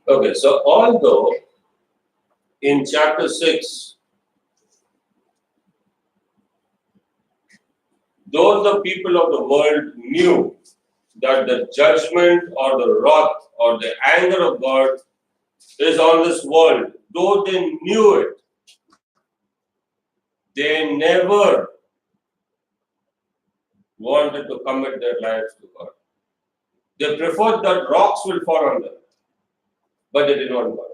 Okay, so although in chapter 6, though the people of the world knew that the judgment or the wrath or the anger of God is on this world, though they knew it, they never wanted to commit their lives to God. They preferred that rocks will fall on them, but they did not want.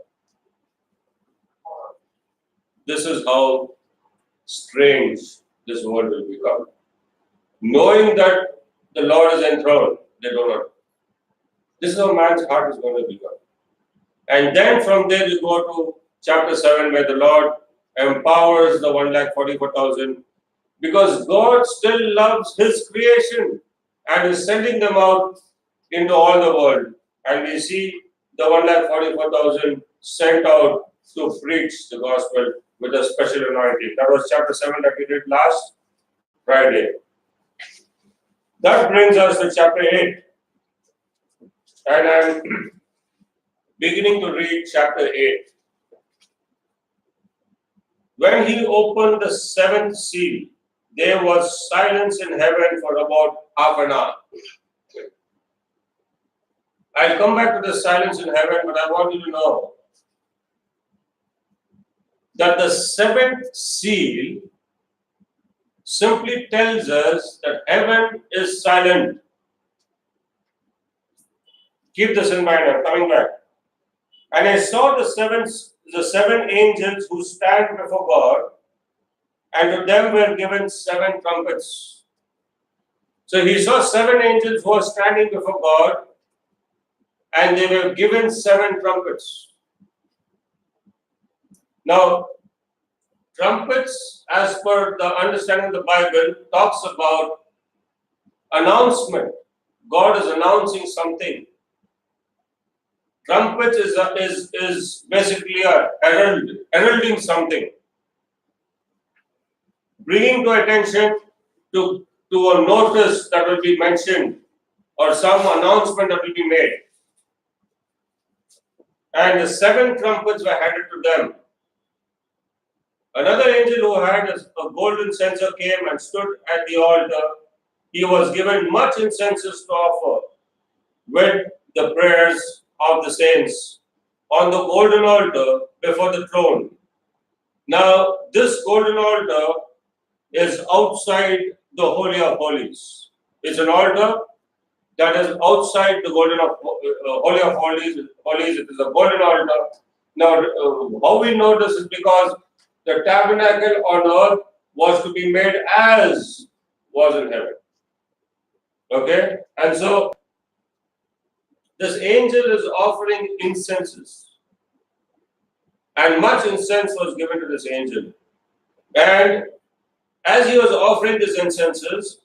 This is how strange this world will become. Knowing that the Lord is enthroned, they do not. This is how man's heart is going to become. And then from there you go to chapter 7 where the Lord empowers the 1,44,000 because God still loves His creation and is sending them out into all the world. And we see the 1,44,000 sent out to preach the gospel with a special anointing. That was chapter 7 that we did last Friday. That brings us to chapter 8. And I'm beginning to read chapter 8. When he opened the seventh seal, there was silence in heaven for about half an hour. I'll come back to the silence in heaven, but I want you to know that the seventh seal simply tells us that heaven is silent. Keep this in mind, I'm coming back. And I saw the seven angels who stand before God, and to them were given 7 trumpets. So he saw 7 angels who were standing before God, and they were given 7 trumpets. Now, trumpets, as per the understanding of the Bible, talks about announcement. God is announcing something. Trumpets is basically a heralding something, bringing to attention to a notice that will be mentioned or some announcement that will be made. And the 7 trumpets were handed to them. Another angel who had a golden censer came and stood at the altar. He was given much incenses to offer with the prayers of the saints on the golden altar before the throne. Now, this golden altar is outside the Holy of Holies. It's an altar that is outside the Holy of Holies. It is a golden altar. Now, how we know this is because the tabernacle on earth was to be made as was in heaven. Okay? And so, this angel is offering incenses. And much incense was given to this angel. And as he was offering these incenses,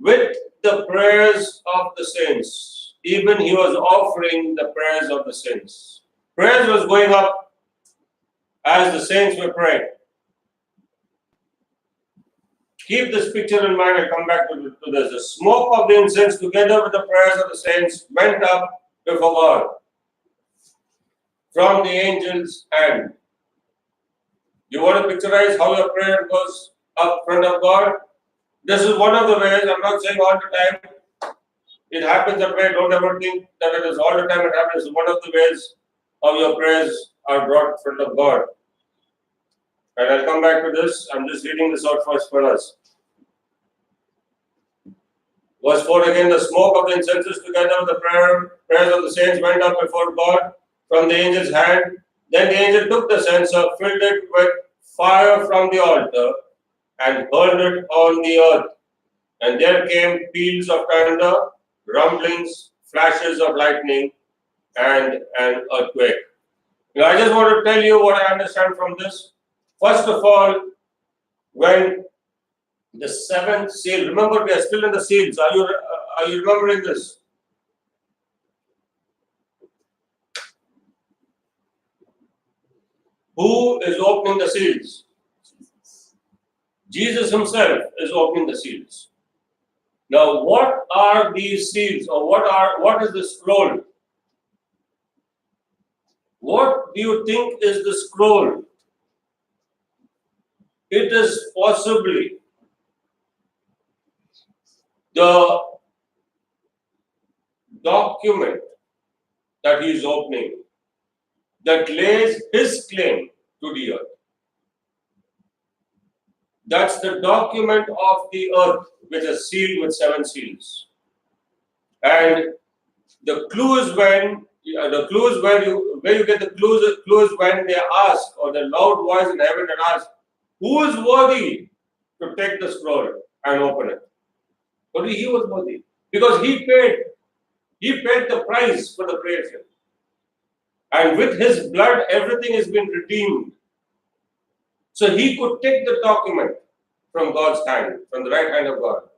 with the prayers of the saints, even he was offering the prayers of the saints. Prayers was going up as the saints were praying. Keep this picture in mind, I'll come back to this. The smoke of the incense together with the prayers of the saints went up before God from the angel's hand. You want to picturize how your prayer goes up front of God? This is one of the ways. I'm not saying all the time it happens that way. Don't ever think that it is all the time it happens. It's one of the ways how your prayers are brought in front of God. And I'll come back to this. I'm just reading this out first for us. Verse 4 again, the smoke of the incenses together with the prayers of the saints went up before God from the angel's hand. Then the angel took the censer, filled it with fire from the altar, and hurled it on the earth. And there came peals of thunder, rumblings, flashes of lightning, and an earthquake. Now, I just want to tell you what I understand from this. First of all, when the 7th seal, remember we are still in the seals. Are you remembering this? Who is opening the seals? Jesus himself is opening the seals. Now, what are these seals, or what is the scroll? What do you think is the scroll? It is possibly the document that he is opening that lays his claim to the earth. That's the document of the earth which is sealed with 7 seals. And the clue is when where you get the clues when they ask, or the loud voice in heaven and ask, who is worthy to take the scroll and open it? Only he was worthy. Because he paid the price for the creation. And with his blood, everything has been redeemed. So he could take the document from God's hand, from the right hand of God.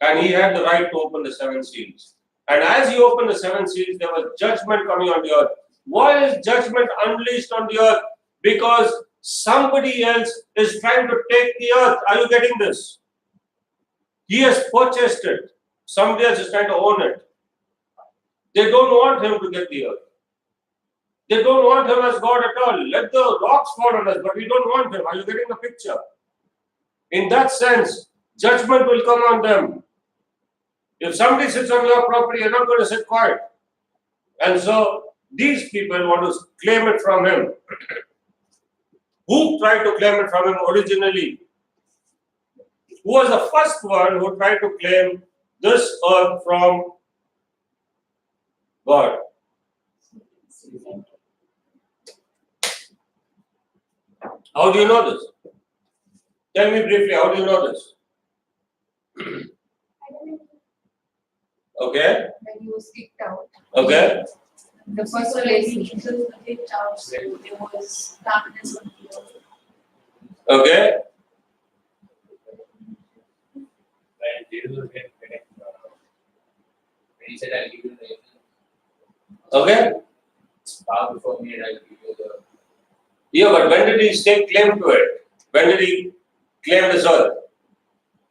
And he had the right to open the 7 seals. And as he opened the 7 seals, there was judgment coming on the earth. Why is judgment unleashed on the earth? Because somebody else is trying to take the earth. Are you getting this? He has purchased it. Somebody else is trying to own it. They don't want him to get the earth. They don't want him as God at all. Let the rocks fall on us, but we don't want him. Are you getting the picture? In that sense, judgment will come on them. If somebody sits on your property, you're not going to sit quiet. And so these people want to claim it from him. Who tried to claim it from him originally? Who was the first one who tried to claim this earth from God? How do you know this? Tell me briefly, how do you know this? Okay. When he was kicked out. Okay. The first place he was kicked out, so there was darkness on the earth. Okay. When Jesus was getting when he said, I'll give you the angel. Okay. Bow before me and I'll give you the. Yeah, but when did he stake claim to it? When did he claim this earth?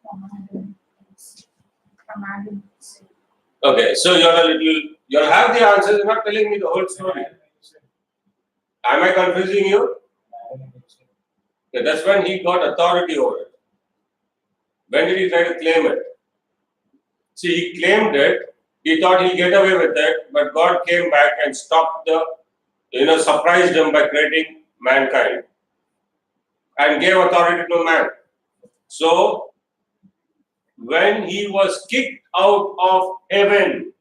From Adam. Okay, so you'll have the answers, you're not telling me the whole story. Am I confusing you? Okay, that's when he got authority over it. When did he try to claim it? See, he claimed it, he thought he'll get away with it, but God came back and stopped surprised him by creating mankind and gave authority to man. So, when he was kicked out of heaven,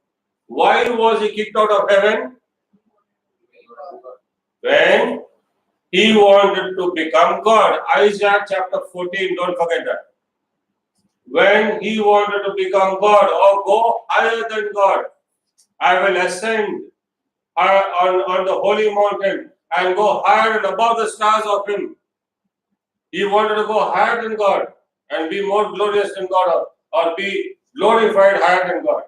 why was he kicked out of heaven? When he wanted to become God. Isaiah chapter 14, don't forget that. When he wanted to become God or go higher than God, I will ascend on the holy mountain and go higher and above the stars of him. He wanted to go higher than God and be more glorious than God, or be glorified higher than God.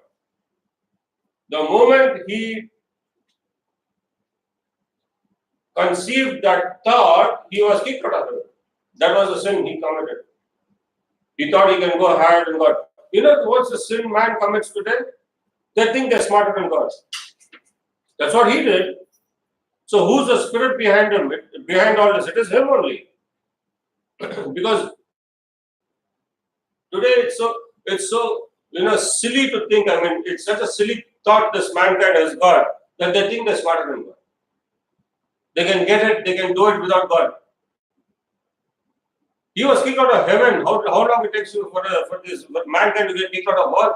The moment he conceived that thought, he was kicked out of heaven. That was the sin he committed. He thought he can go higher than God. You know what's the sin man commits today? They think they're smarter than God. That's what he did. So who's the spirit behind him? Behind all this? It is him only. Because today it's so silly to think. I mean, it's such a silly thought this mankind has got that they think they're smarter than God. They can get it, they can do it without God. He was kicked out of heaven. How long it takes you for mankind to get kicked out of earth?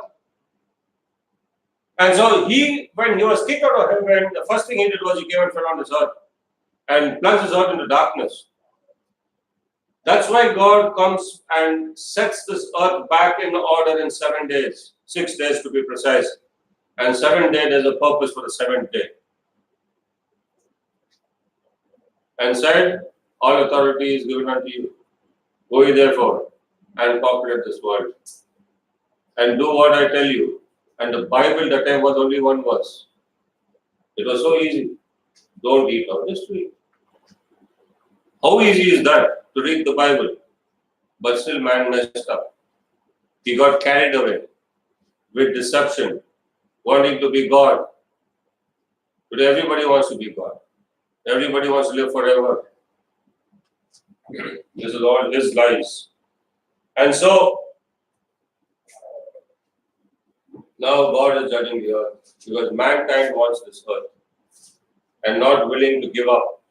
And so when he was kicked out of heaven, the first thing he did was he came and fell on this earth and plunged this earth into darkness. That's why God comes and sets this earth back in order in 7 days, 6 days to be precise. And 7 days, there's a purpose for the 7th day. And said, all authority is given unto you. Go ye therefore and populate this world. And do what I tell you. And the Bible that time was only one verse. It was so easy. Don't eat of this tree. How easy is that to read the Bible? But still man messed up. He got carried away with deception, wanting to be God. Today everybody wants to be God. Everybody wants to live forever. This is all his lies. And so now God is judging the earth because mankind wants this earth and not willing to give up.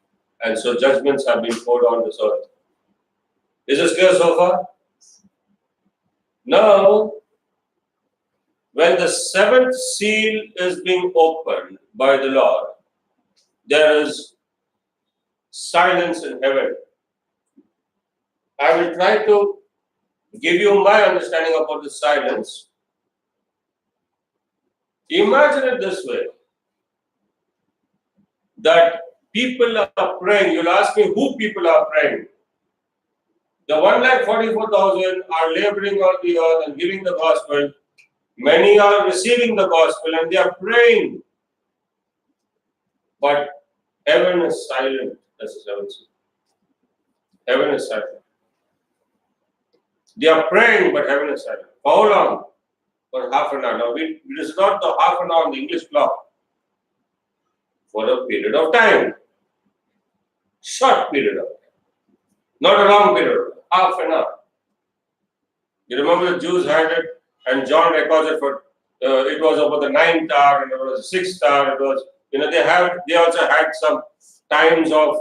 And so judgments have been poured on this earth. Is this clear so far? Now, when the seventh seal is being opened by the Lord, there is silence in heaven. I will try to give you my understanding about the silence. Imagine it this way, that people are praying. You'll ask me who people are praying. The 1,44,000 are laboring on the earth and giving the gospel. Many are receiving the gospel and they are praying. But heaven is silent, as the seventh seal. Heaven is silent. They are praying, but heaven is silent. For how long? For half an hour. Now, it is not the half an hour on the English clock. For a period of time. Short period of time. Not a long period. Half an hour. You remember the Jews had it, and John records it for. It was about the 9th hour, and it was the 6th hour. It was, they also had some times of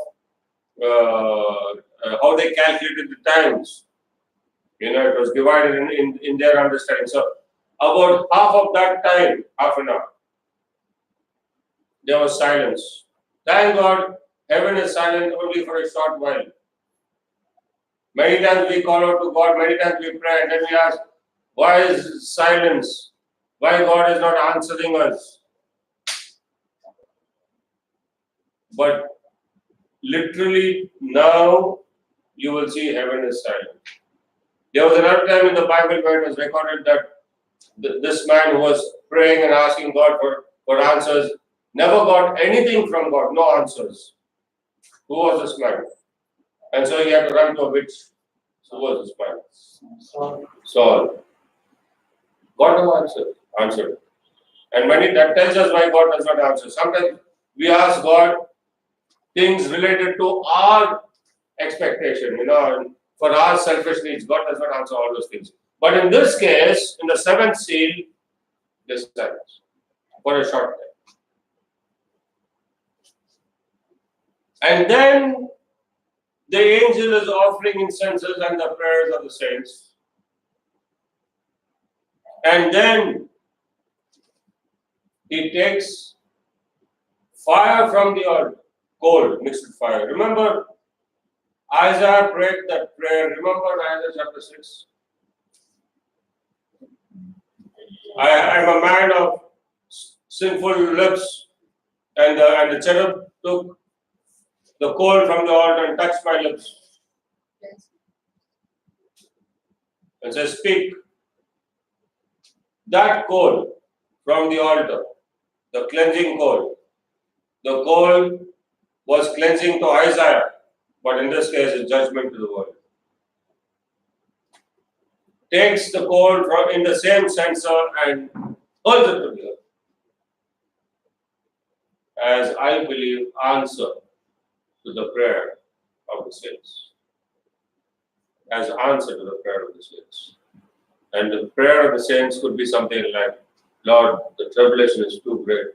how they calculated the times. It was divided in their understanding. So about half of that time, half an hour, there was silence. Thank God, heaven is silent only for a short while. Many times we call out to God, many times we pray, and then we ask, why is silence? Why God is not answering us? But literally now you will see heaven is silent. There was another time in the Bible where it was recorded that this man who was praying and asking God for answers never got anything from God, no answers. Who was this man? And so he had to run to a witch. Who was this man? Saul. God never answered. And that tells us why God does not answer. Sometimes we ask God things related to our expectation, and for our selfish needs. God does not answer all those things. But in this case, in the seventh seal, this silence for a short time. And then the angel is offering incenses and the prayers of the saints. And then he takes fire from the altar, coal mixed with fire. Remember, Isaiah prayed that prayer. Remember Isaiah chapter 6? I am a man of sinful lips, and the cherub took the coal from the altar and touched my lips. And says, speak. That coal from the altar, the cleansing coal, the coal was cleansing to Isaiah, but in this case, it's judgment to the world. Takes the coal from in the same censer and hurls it to the earth. As I believe, answer to the prayer of the saints. As answer to the prayer of the saints. And the prayer of the saints could be something like, Lord, the tribulation is too great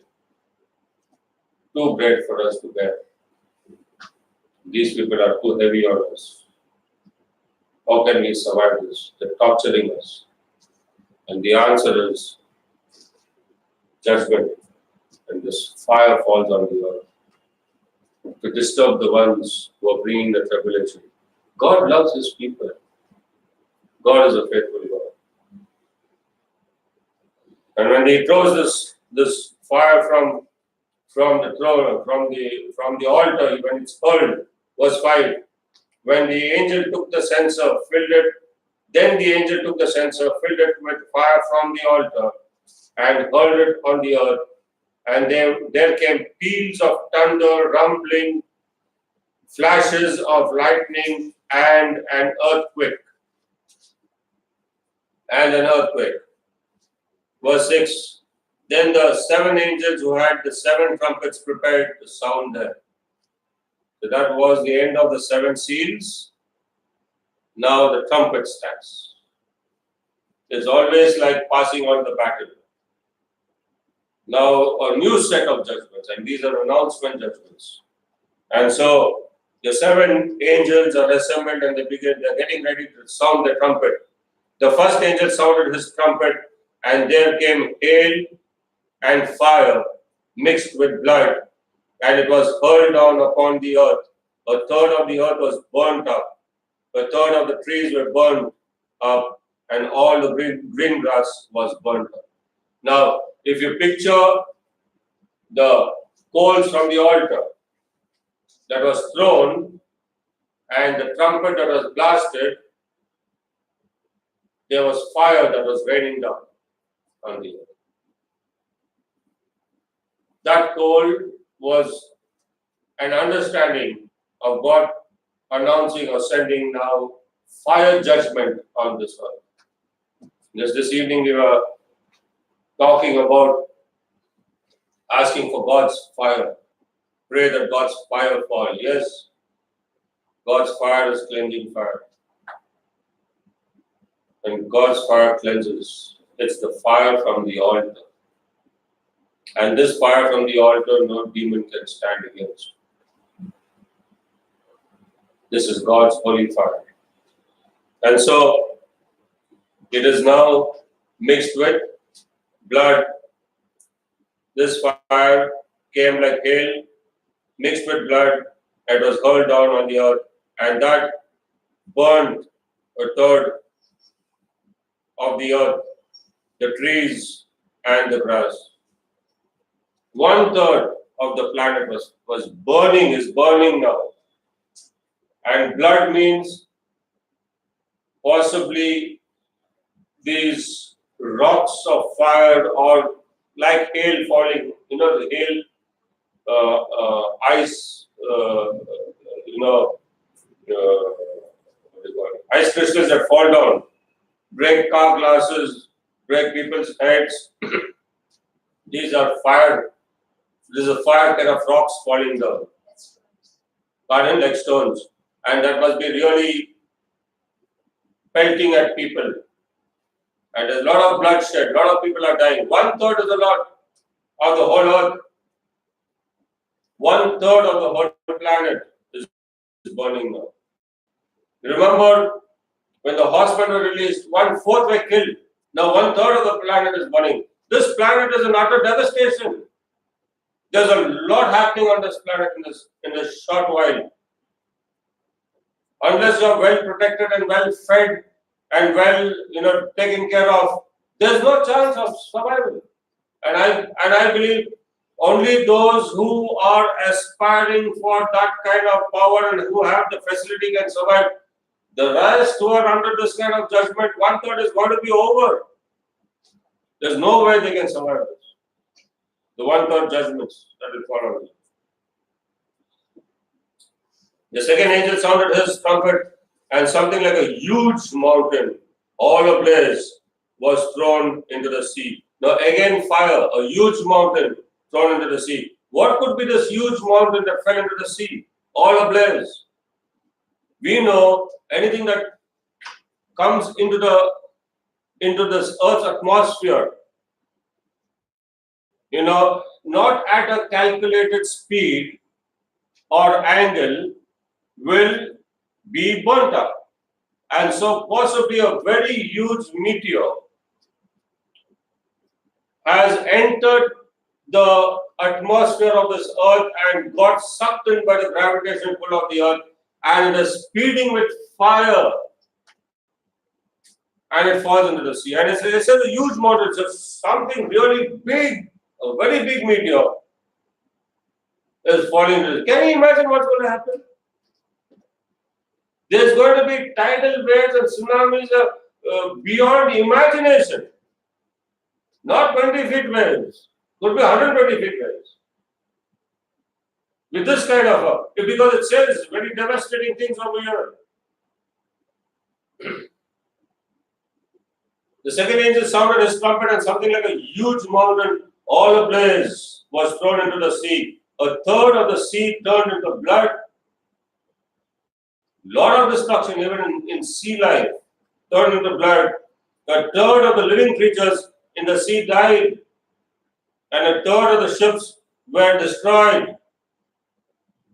for us to bear. These people are too heavy on us. How can we survive this? They're torturing us. And the answer is judgment. And this fire falls on the earth to disturb the ones who are bringing the tribulation. God loves his people. God is a faithful God. And when he throws this fire from the throne, from the altar, when it's hurled, verse 5, when the angel took the censer, filled it, then the angel took the censer, filled it with fire from the altar, and hurled it on the earth. And there came peals of thunder, rumbling, flashes of lightning, and an earthquake. Verse 6, then the seven angels who had the seven trumpets prepared to sound them. So that was the end of the 7 seals. Now the trumpet stands. It's always like passing on the baton. Now a new set of judgments, and these are announcement judgments. And so the 7 angels are assembled and they're getting ready to sound the trumpet. The first angel sounded his trumpet, and there came hail and fire mixed with blood, and it was hurled down upon the earth. A third of the earth was burnt up, a third of the trees were burnt up, and all the green grass was burnt up. Now, if you picture the coals from the altar that was thrown and the trumpet that was blasted, there was fire that was raining down on the earth. That coal was an understanding of God announcing or sending now fire judgment on this earth. Just this evening we were talking about asking for God's fire. Pray that God's fire fall. Yes, God's fire is cleansing fire. And God's fire cleanses. It's the fire from the altar. And this fire from the altar, no demon can stand against. This is God's holy fire. And so, it is now mixed with blood. This fire came like hail, mixed with blood, and was hurled down on the earth, and that burned a third of the earth, the trees and the grass. 1/3 of the planet was burning, is burning now. And blood means possibly these rocks of fire or like hail falling, the hail, ice, what do you call it? Ice crystals that fall down, break car glasses, break people's heads. These are fire. This is a fire kind of rocks falling down, garden like stones, and that must be really pelting at people. And there's a lot of bloodshed, a lot of people are dying. 1/3 is a lot of the whole earth. 1/3 of the whole planet is burning now. Remember when the horsemen were released, 1/4 were killed. Now 1/3 of the planet is burning. This planet is an utter devastation. There's a lot happening on this planet in this short while. Unless you're well protected and well fed and well, taken care of, there's no chance of survival. And I believe only those who are aspiring for that kind of power and who have the facility can survive. The rest who are under this kind of judgment, 1/3 is going to be over. There's no way they can survive this. The 1/3 judgments that will follow them. The second angel sounded his trumpet, and something like a huge mountain, all ablaze, was thrown into the sea. Now again fire, a huge mountain thrown into the sea. What could be this huge mountain that fell into the sea, all ablaze? We know anything that comes into this earth's atmosphere, not at a calculated speed or angle, will be burnt up. And so possibly a very huge meteor has entered the atmosphere of this earth and got sucked in by the gravitational pull of the earth, and it is speeding with fire, and it falls into the sea. And it's a huge mountain, it's something really big, a very big meteor is falling into the sea. Can you imagine what's going to happen? There's going to be tidal waves and tsunamis beyond imagination. Not 20 feet waves, could be 120 feet waves. With this kind of because it says very devastating things over here. The second angel sounded his trumpet, and something like a huge mountain, all ablaze, was thrown into the sea. 1/3 of the sea turned into blood, Lot of destruction, even in sea life, turned into blood. A third of the living creatures in the sea died, and a third of the ships were destroyed.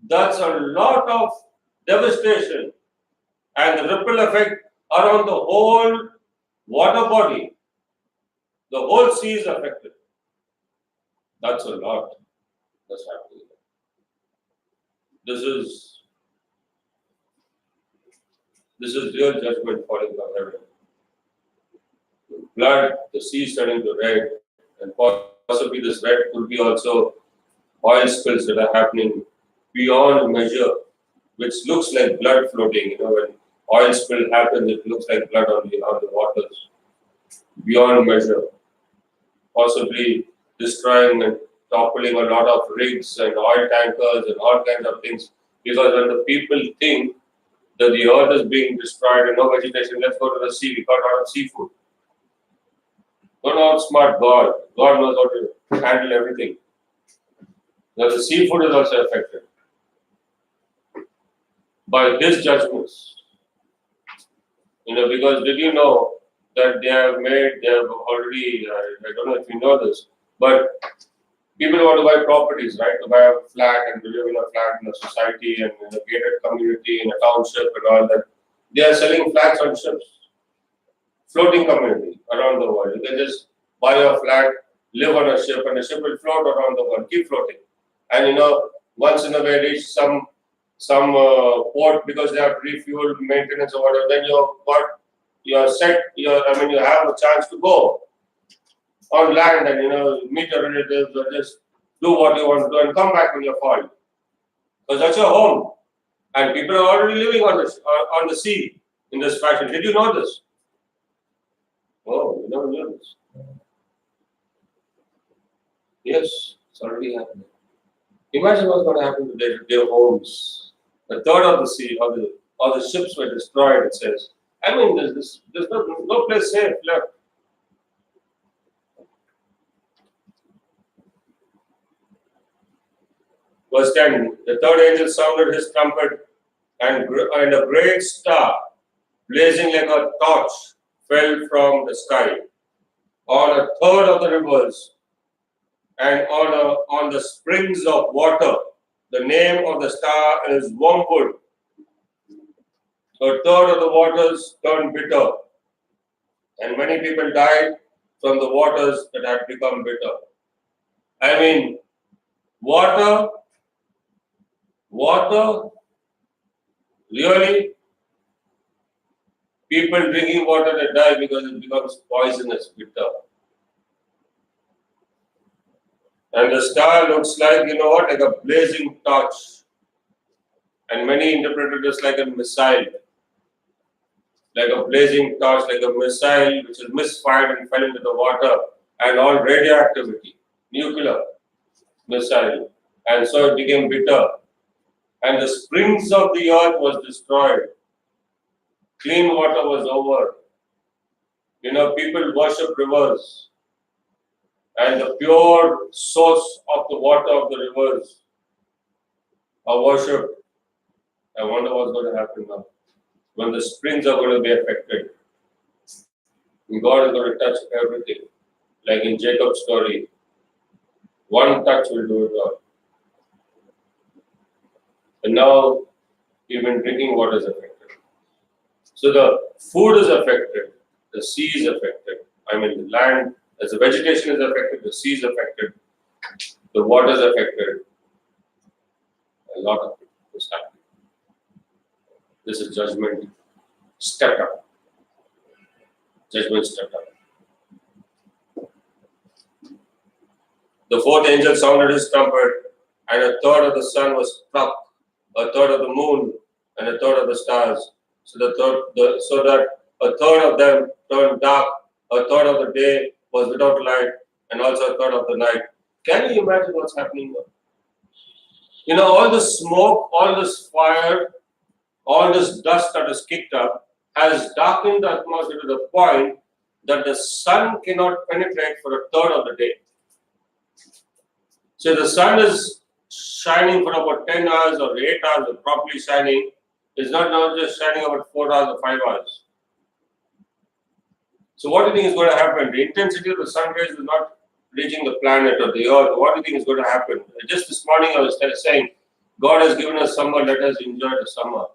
That's a lot of devastation, and the ripple effect around the whole water body. The whole sea is affected. That's a lot that's happening. This is real judgment falling from heaven. Blood, the sea is turning to red, and possibly this red could be also oil spills that are happening beyond measure, which looks like blood floating. When oil spill happens, it looks like blood on the waters, beyond measure, possibly destroying and toppling a lot of rigs and oil tankers and all kinds of things. Because when the people think that the earth is being destroyed and no vegetation, let's go to the sea. We got a lot of seafood. Don't outsmart God. God knows how to handle everything. Now the seafood is also affected by His judgments. Because did you know that they have already, I don't know if you know this, but people want to buy properties, right? To buy a flat and to live in a flat in a society and in a gated community, in a township and all that. They are selling flats on ships. Floating community around the world. You can just buy a flat, live on a ship, and the ship will float around the world, keep floating. And once in a way reach some port because they have refuel, maintenance or whatever, then you have a chance to go on land and meet your relatives or just do what you want to do and come back when you're falling. Because that's your home. And people are already living on the sea in this fashion. Did you know this? Oh, you never knew this. Yes, it's already happening. Imagine what's going to happen to their homes. A third of the sea, or the ships were destroyed, it says. I mean, there's no place safe left. Verse 10, the third angel sounded his trumpet, and a great star, blazing like a torch, fell from the sky on a third of the rivers and on the springs of water. The name of the star is wormwood. A third of the waters turned bitter, and many people died from the waters that had become bitter. I mean, water, really? People drinking water that die because it becomes poisonous, bitter. And the star looks like, like a blazing torch. And many interpreted this like a missile. Like a blazing torch, like a missile which is misfired and fell into the water, and all radioactivity, nuclear missile. And so it became bitter. And the springs of the earth was destroyed. Clean water was over. People worship rivers. And the pure source of the water of the rivers are worshipped. I wonder what's going to happen now. When the springs are going to be affected. And God is going to touch everything. Like in Jacob's story. One touch will do it all. And now even drinking water is affected. So the food is affected, the sea is affected. I mean, the land, as the vegetation is affected, the sea is affected, the water is affected. A lot of it is happening. This is judgment stepped up. Judgment stepped up. The fourth angel sounded his trumpet, and a third of the sun was struck, a third of the moon, and a third of the stars. So that a third of them turned dark, a third of the day was without light, and also a third of the night. Can you imagine what's happening now? All this smoke, all this fire, all this dust that is kicked up has darkened the atmosphere to the point that the sun cannot penetrate for a third of the day. So the sun is shining for about 10 hours or 8 hours of properly shining, It's not now just shining about 4 hours or 5 hours. So what do you think is going to happen? The intensity of the sun rays is not reaching the planet or the earth. What do you think is going to happen? Just this morning I was saying, God has given us summer, let us enjoy the summer.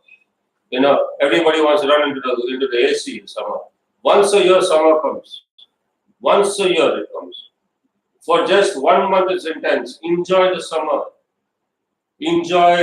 You know, everybody wants to run into the AC in summer. Once a year summer comes. Once a year it comes. For just 1 month it's intense. Enjoy the summer. Enjoy